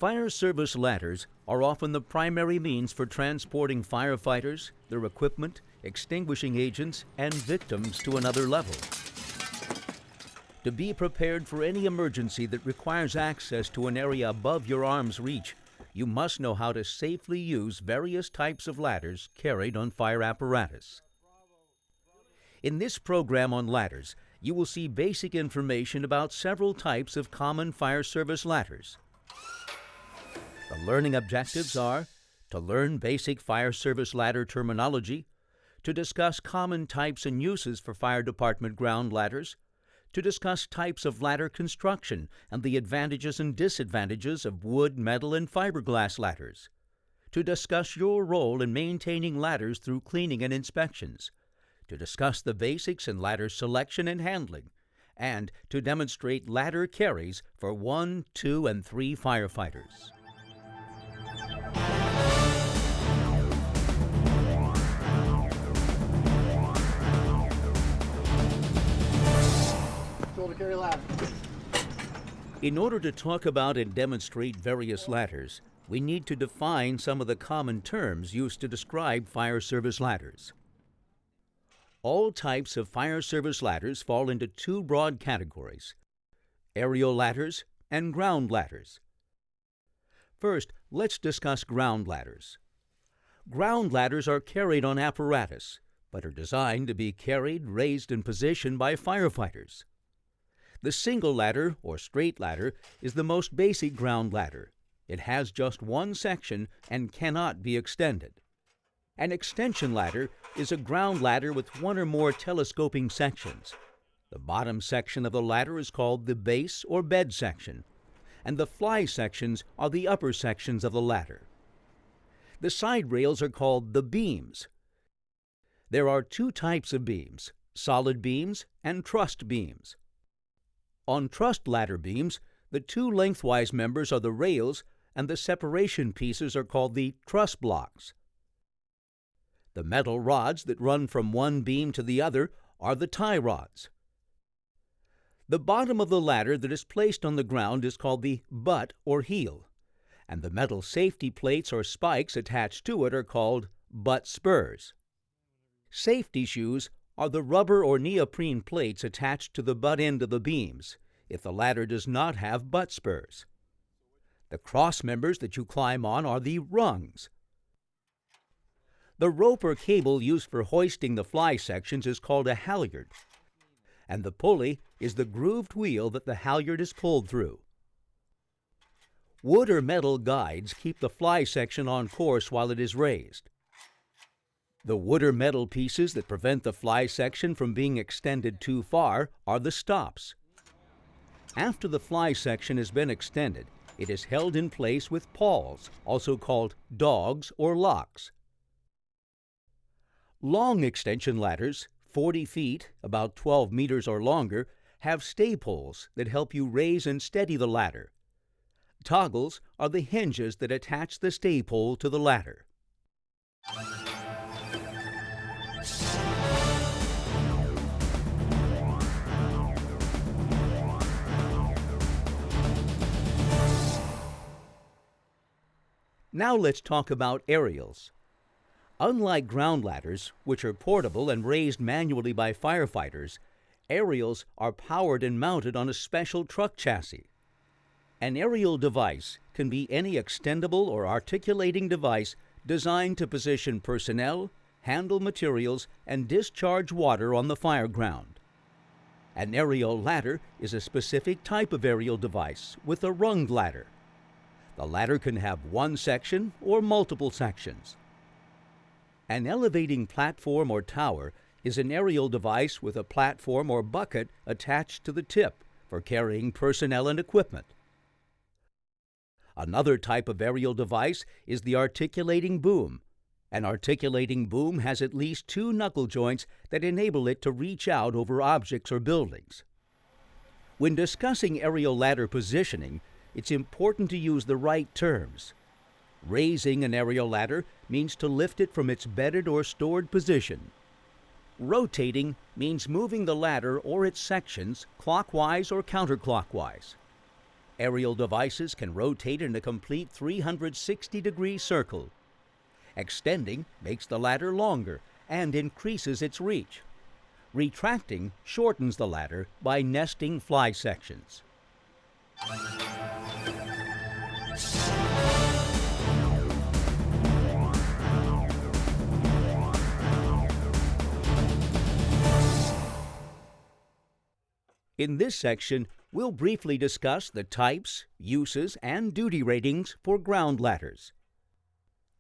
Fire service ladders are often the primary means for transporting firefighters, their equipment, extinguishing agents, and victims to another level. To be prepared for any emergency that requires access to an area above your arm's reach, you must know how to safely use various types of ladders carried on fire apparatus. In this program on ladders, you will see basic information about several types of common fire service ladders. The learning objectives are to learn basic fire service ladder terminology, to discuss common types and uses for fire department ground ladders, to discuss types of ladder construction and the advantages and disadvantages of wood, metal, and fiberglass ladders, to discuss your role in maintaining ladders through cleaning and inspections, to discuss the basics in ladder selection and handling, and to demonstrate ladder carries for 1, 2, and 3 firefighters. Carry ladder. In order to talk about and demonstrate various ladders, we need to define some of the common terms used to describe fire service ladders. All types of fire service ladders fall into 2 broad categories: aerial ladders and ground ladders. First, let's discuss ground ladders. Ground ladders are carried on apparatus, but are designed to be carried, raised, and positioned by firefighters. The single ladder, or straight ladder, is the most basic ground ladder. It has just one section and cannot be extended. An extension ladder is a ground ladder with 1 or more telescoping sections. The bottom section of the ladder is called the base or bed section, and the fly sections are the upper sections of the ladder. The side rails are called the beams. There are 2 types of beams: solid beams and trussed beams. On trussed ladder beams, the 2 lengthwise members are the rails, and the separation pieces are called the truss blocks. The metal rods that run from one beam to the other are the tie rods. The bottom of the ladder that is placed on the ground is called the butt or heel, and the metal safety plates or spikes attached to it are called butt spurs. Safety shoes are the rubber or neoprene plates attached to the butt end of the beams if the ladder does not have butt spurs. The cross members that you climb on are the rungs. The rope or cable used for hoisting the fly sections is called a halyard, and the pulley is the grooved wheel that the halyard is pulled through. Wood or metal guides keep the fly section on course while it is raised. The wood or metal pieces that prevent the fly section from being extended too far are the stops. After the fly section has been extended, it is held in place with pawls, also called dogs or locks. Long extension ladders, 40 feet, about 12 meters or longer, have stay poles that help you raise and steady the ladder. Toggles are the hinges that attach the stay pole to the ladder. Now let's talk about aerials. Unlike ground ladders, which are portable and raised manually by firefighters, aerials are powered and mounted on a special truck chassis. An aerial device can be any extendable or articulating device designed to position personnel, handle materials, and discharge water on the fire ground. An aerial ladder is a specific type of aerial device with a runged ladder. The ladder can have one section or multiple sections. An elevating platform or tower is an aerial device with a platform or bucket attached to the tip for carrying personnel and equipment. Another type of aerial device is the articulating boom. An articulating boom has at least 2 knuckle joints that enable it to reach out over objects or buildings. When discussing aerial ladder positioning, it's important to use the right terms. Raising an aerial ladder means to lift it from its bedded or stored position. Rotating means moving the ladder or its sections clockwise or counterclockwise. Aerial devices can rotate in a complete 360-degree circle. Extending makes the ladder longer and increases its reach. Retracting shortens the ladder by nesting fly sections. In this section, we'll briefly discuss the types, uses, and duty ratings for ground ladders.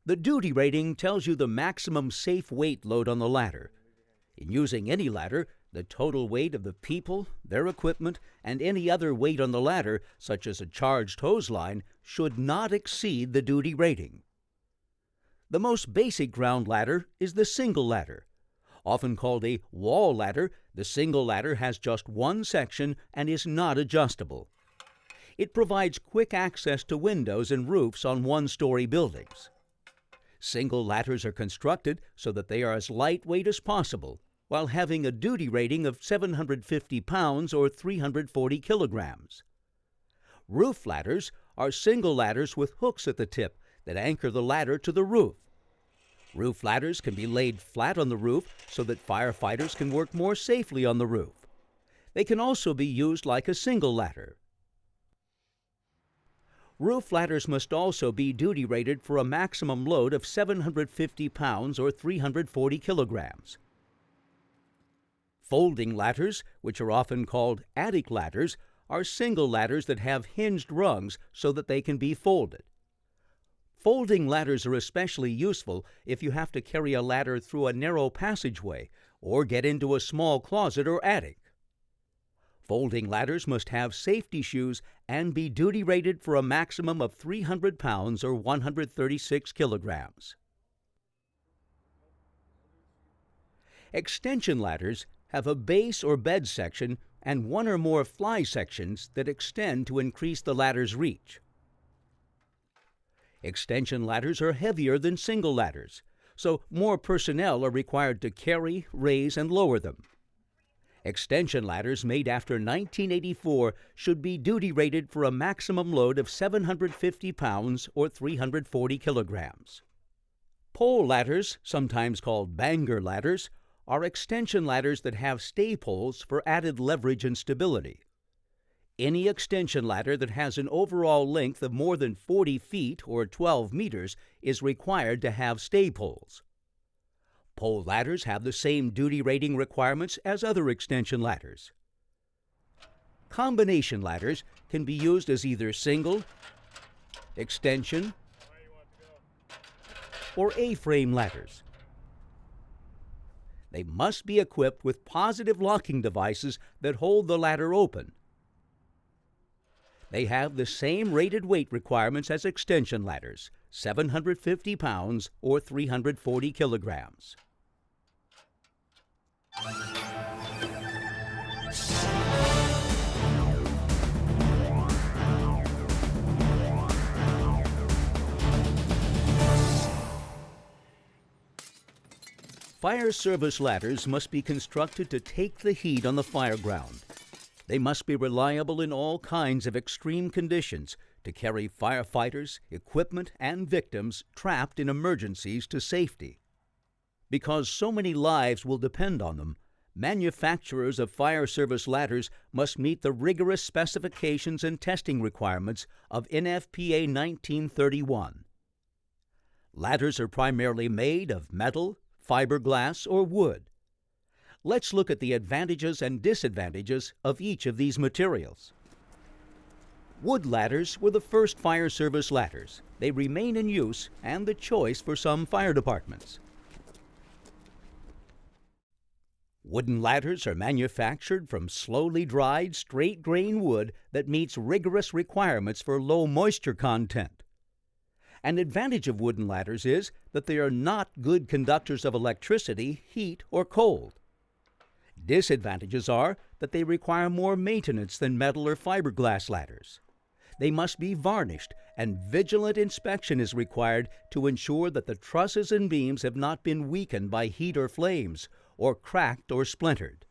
The duty rating tells you the maximum safe weight load on the ladder. In using any ladder, the total weight of the people, their equipment, and any other weight on the ladder, such as a charged hose line, should not exceed the duty rating. The most basic ground ladder is the single ladder. Often called a wall ladder, the single ladder has just one section and is not adjustable. It provides quick access to windows and roofs on one-story buildings. Single ladders are constructed so that they are as lightweight as possible, while having a duty rating of 750 pounds or 340 kilograms. Roof ladders are single ladders with hooks at the tip that anchor the ladder to the roof. Roof ladders can be laid flat on the roof so that firefighters can work more safely on the roof. They can also be used like a single ladder. Roof ladders must also be duty rated for a maximum load of 750 pounds or 340 kilograms. Folding ladders, which are often called attic ladders, are single ladders that have hinged rungs so that they can be folded. Folding ladders are especially useful if you have to carry a ladder through a narrow passageway or get into a small closet or attic. Folding ladders must have safety shoes and be duty rated for a maximum of 300 pounds or 136 kilograms. Extension ladders have a base or bed section and one or more fly sections that extend to increase the ladder's reach. Extension ladders are heavier than single ladders, so more personnel are required to carry, raise, and lower them. Extension ladders made after 1984 should be duty rated for a maximum load of 750 pounds or 340 kilograms. Pole ladders, sometimes called banger ladders, are extension ladders that have stay poles for added leverage and stability. Any extension ladder that has an overall length of more than 40 feet or 12 meters is required to have stay poles. Pole ladders have the same duty rating requirements as other extension ladders. Combination ladders can be used as either single, extension, or A-frame ladders. They must be equipped with positive locking devices that hold the ladder open. They have the same rated weight requirements as extension ladders, 750 pounds or 340 kilograms. Fire service ladders must be constructed to take the heat on the fire ground. They must be reliable in all kinds of extreme conditions to carry firefighters, equipment, and victims trapped in emergencies to safety. Because so many lives will depend on them, manufacturers of fire service ladders must meet the rigorous specifications and testing requirements of NFPA 1931. Ladders are primarily made of metal, fiberglass, or wood. Let's look at the advantages and disadvantages of each of these materials. Wood ladders were the first fire service ladders. They remain in use and the choice for some fire departments. Wooden ladders are manufactured from slowly dried, straight-grain wood that meets rigorous requirements for low moisture content. An advantage of wooden ladders is that they are not good conductors of electricity, heat, or cold. Disadvantages are that they require more maintenance than metal or fiberglass ladders. They must be varnished, and vigilant inspection is required to ensure that the trusses and beams have not been weakened by heat or flames, or cracked or splintered.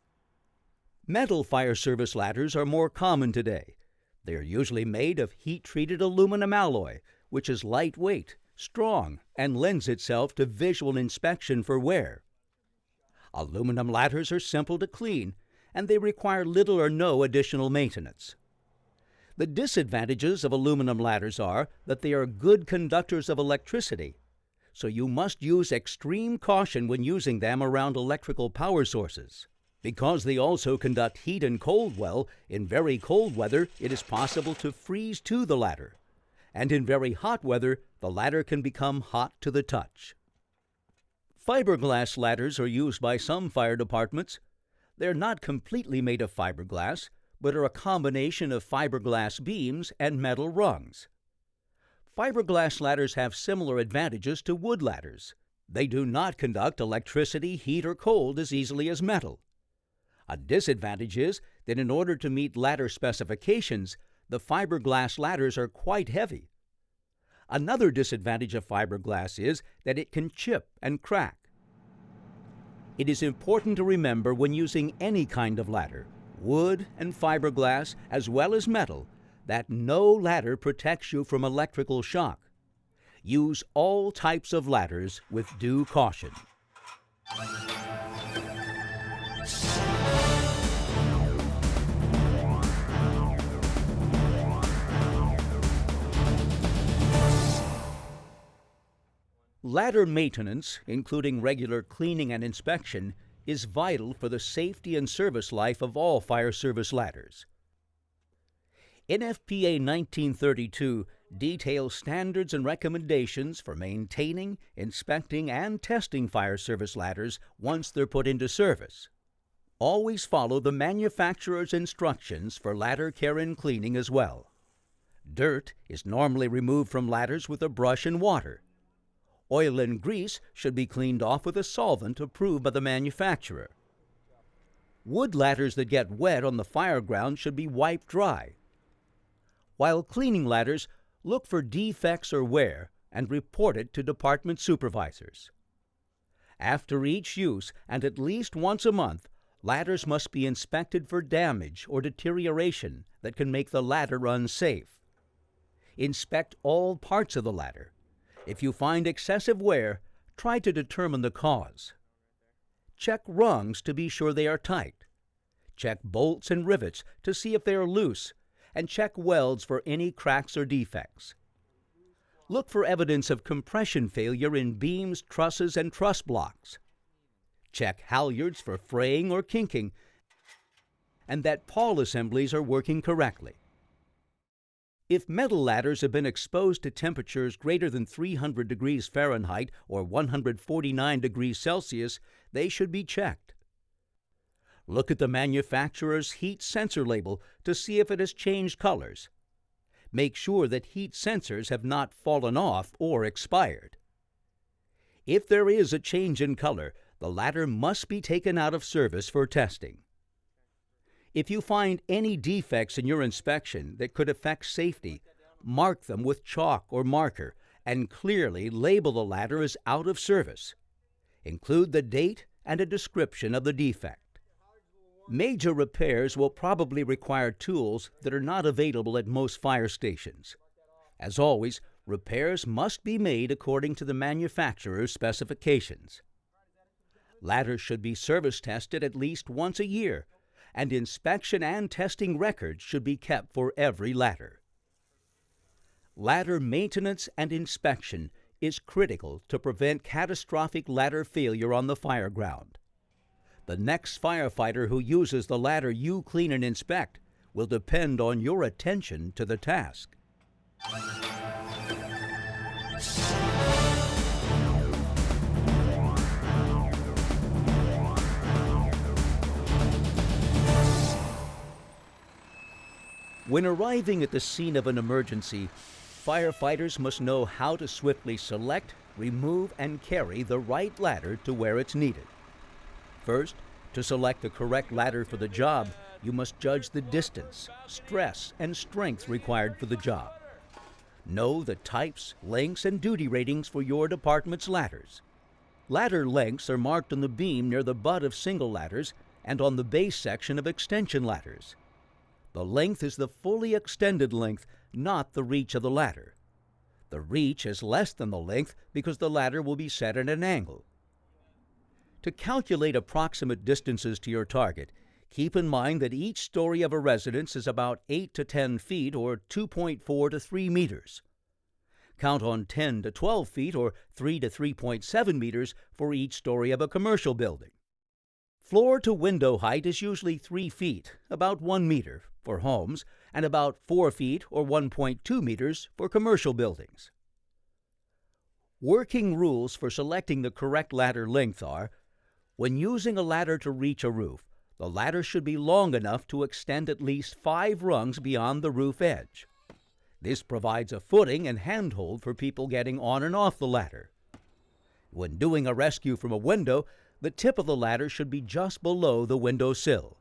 Metal fire service ladders are more common today. They are usually made of heat-treated aluminum alloy, which is lightweight, strong, and lends itself to visual inspection for wear. Aluminum ladders are simple to clean, and they require little or no additional maintenance. The disadvantages of aluminum ladders are that they are good conductors of electricity, so you must use extreme caution when using them around electrical power sources. Because they also conduct heat and cold well, in very cold weather it is possible to freeze to the ladder, and in very hot weather the ladder can become hot to the touch. Fiberglass ladders are used by some fire departments. They're not completely made of fiberglass, but are a combination of fiberglass beams and metal rungs. Fiberglass ladders have similar advantages to wood ladders. They do not conduct electricity, heat, or cold as easily as metal. A disadvantage is that in order to meet ladder specifications, the fiberglass ladders are quite heavy. Another disadvantage of fiberglass is that it can chip and crack. It is important to remember when using any kind of ladder, wood and fiberglass as well as metal, that no ladder protects you from electrical shock. Use all types of ladders with due caution. Ladder maintenance, including regular cleaning and inspection, is vital for the safety and service life of all fire service ladders. NFPA 1932 details standards and recommendations for maintaining, inspecting, and testing fire service ladders once they're put into service. Always follow the manufacturer's instructions for ladder care and cleaning as well. Dirt is normally removed from ladders with a brush and water. Oil and grease should be cleaned off with a solvent approved by the manufacturer. Wood ladders that get wet on the fire ground should be wiped dry. While cleaning ladders, look for defects or wear and report it to department supervisors. After each use, and at least once a month, ladders must be inspected for damage or deterioration that can make the ladder unsafe. Inspect all parts of the ladder. If you find excessive wear, try to determine the cause. Check rungs to be sure they are tight. Check bolts and rivets to see if they are loose, and check welds for any cracks or defects. Look for evidence of compression failure in beams, trusses, and truss blocks. Check halyards for fraying or kinking, and that pawl assemblies are working correctly. If metal ladders have been exposed to temperatures greater than 300 degrees Fahrenheit or 149 degrees Celsius, they should be checked. Look at the manufacturer's heat sensor label to see if it has changed colors. Make sure that heat sensors have not fallen off or expired. If there is a change in color, the ladder must be taken out of service for testing. If you find any defects in your inspection that could affect safety, mark them with chalk or marker and clearly label the ladder as out of service. Include the date and a description of the defect. Major repairs will probably require tools that are not available at most fire stations. As always, repairs must be made according to the manufacturer's specifications. Ladders should be service tested at least once a year, and inspection and testing records should be kept for every ladder. Ladder maintenance and inspection is critical to prevent catastrophic ladder failure on the fire ground. The next firefighter who uses the ladder you clean and inspect will depend on your attention to the task. When arriving at the scene of an emergency, firefighters must know how to swiftly select, remove, and carry the right ladder to where it's needed. First, to select the correct ladder for the job, you must judge the distance, stress, and strength required for the job. Know the types, lengths, and duty ratings for your department's ladders. Ladder lengths are marked on the beam near the butt of single ladders and on the base section of extension ladders. The length is the fully extended length, not the reach of the ladder. The reach is less than the length because the ladder will be set at an angle. To calculate approximate distances to your target, keep in mind that each story of a residence is about 8 to 10 feet or 2.4 to 3 meters. Count on 10 to 12 feet or 3 to 3.7 meters for each story of a commercial building. Floor to window height is usually 3 feet, about 1 meter, for homes, and about 4 feet or 1.2 meters for commercial buildings. Working rules for selecting the correct ladder length are: when using a ladder to reach a roof, the ladder should be long enough to extend at least 5 rungs beyond the roof edge. This provides a footing and handhold for people getting on and off the ladder. When doing a rescue from a window, the tip of the ladder should be just below the window sill.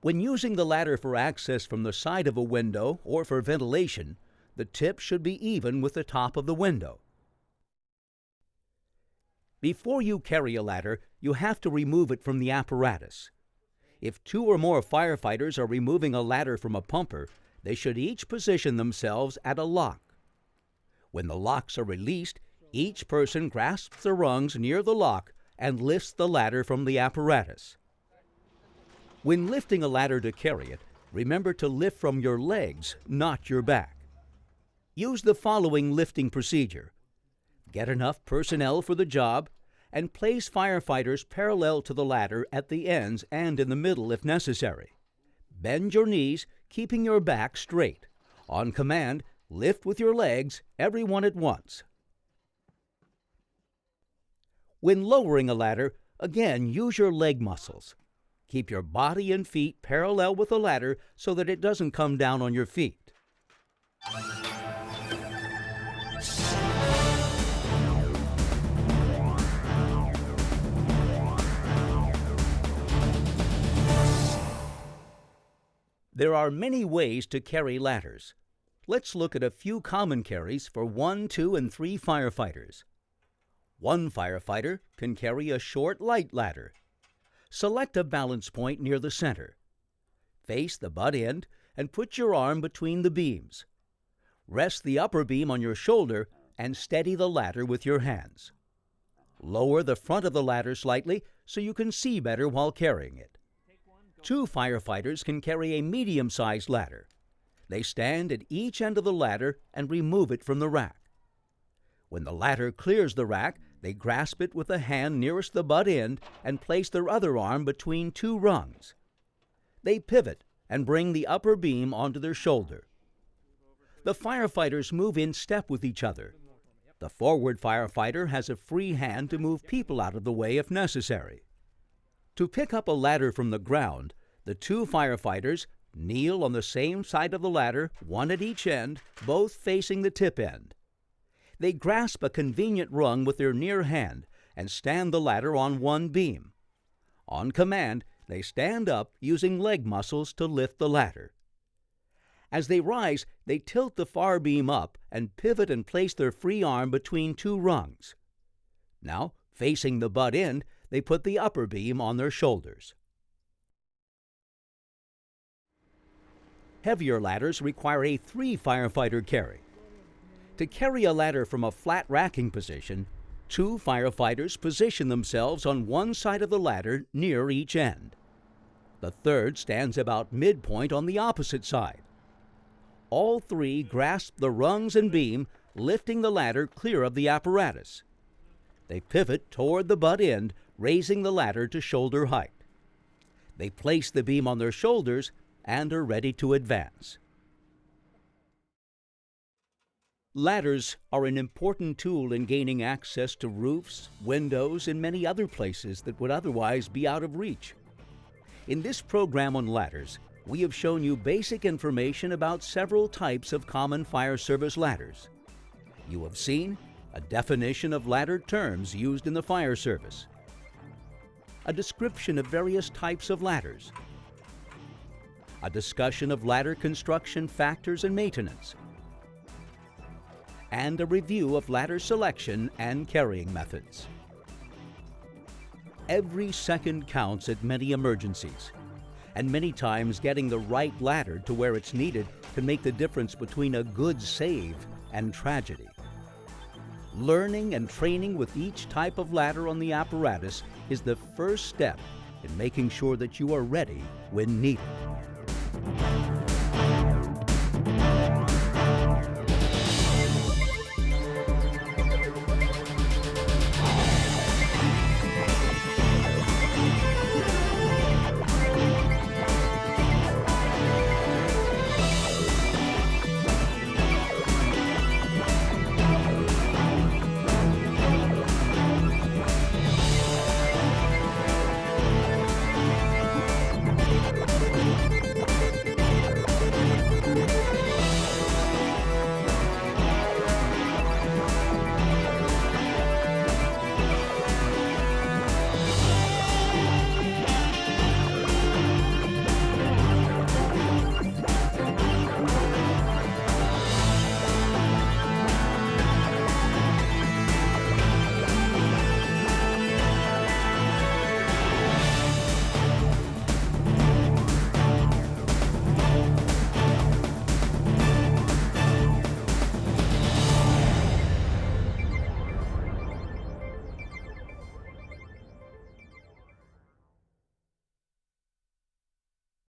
When using the ladder for access from the side of a window or for ventilation, the tip should be even with the top of the window. Before you carry a ladder, you have to remove it from the apparatus. If 2 or more firefighters are removing a ladder from a pumper, they should each position themselves at a lock. When the locks are released, each person grasps the rungs near the lock and lifts the ladder from the apparatus. When lifting a ladder to carry it, remember to lift from your legs, not your back. Use the following lifting procedure. Get enough personnel for the job, and place firefighters parallel to the ladder at the ends and in the middle if necessary. Bend your knees, keeping your back straight. On command, lift with your legs, everyone at once. When lowering a ladder, again use your leg muscles. Keep your body and feet parallel with the ladder so that it doesn't come down on your feet. There are many ways to carry ladders. Let's look at a few common carries for 1, 2, and 3 firefighters. One firefighter can carry a short, light ladder. Select a balance point near the center. Face the butt end and put your arm between the beams. Rest the upper beam on your shoulder and steady the ladder with your hands. Lower the front of the ladder slightly so you can see better while carrying it. 2 firefighters can carry a medium-sized ladder. They stand at each end of the ladder and remove it from the rack. When the ladder clears the rack, they grasp it with the hand nearest the butt end and place their other arm between 2 rungs. They pivot and bring the upper beam onto their shoulder. The firefighters move in step with each other. The forward firefighter has a free hand to move people out of the way if necessary. To pick up a ladder from the ground, the 2 firefighters kneel on the same side of the ladder, one at each end, both facing the tip end. They grasp a convenient rung with their near hand and stand the ladder on one beam. On command, they stand up using leg muscles to lift the ladder. As they rise, they tilt the far beam up and pivot and place their free arm between 2 rungs. Now, facing the butt end, they put the upper beam on their shoulders. Heavier ladders require a 3 firefighter carry. To carry a ladder from a flat racking position, 2 firefighters position themselves on one side of the ladder near each end. The third stands about midpoint on the opposite side. All 3 grasp the rungs and beam, lifting the ladder clear of the apparatus. They pivot toward the butt end, raising the ladder to shoulder height. They place the beam on their shoulders and are ready to advance. Ladders are an important tool in gaining access to roofs, windows, and many other places that would otherwise be out of reach. In this program on ladders, we have shown you basic information about several types of common fire service ladders. You have seen a definition of ladder terms used in the fire service, a description of various types of ladders, a discussion of ladder construction factors and maintenance, and a review of ladder selection and carrying methods. Every second counts at many emergencies. And many times getting the right ladder to where it's needed can make the difference between a good save and tragedy. Learning and training with each type of ladder on the apparatus is the first step in making sure that you are ready when needed.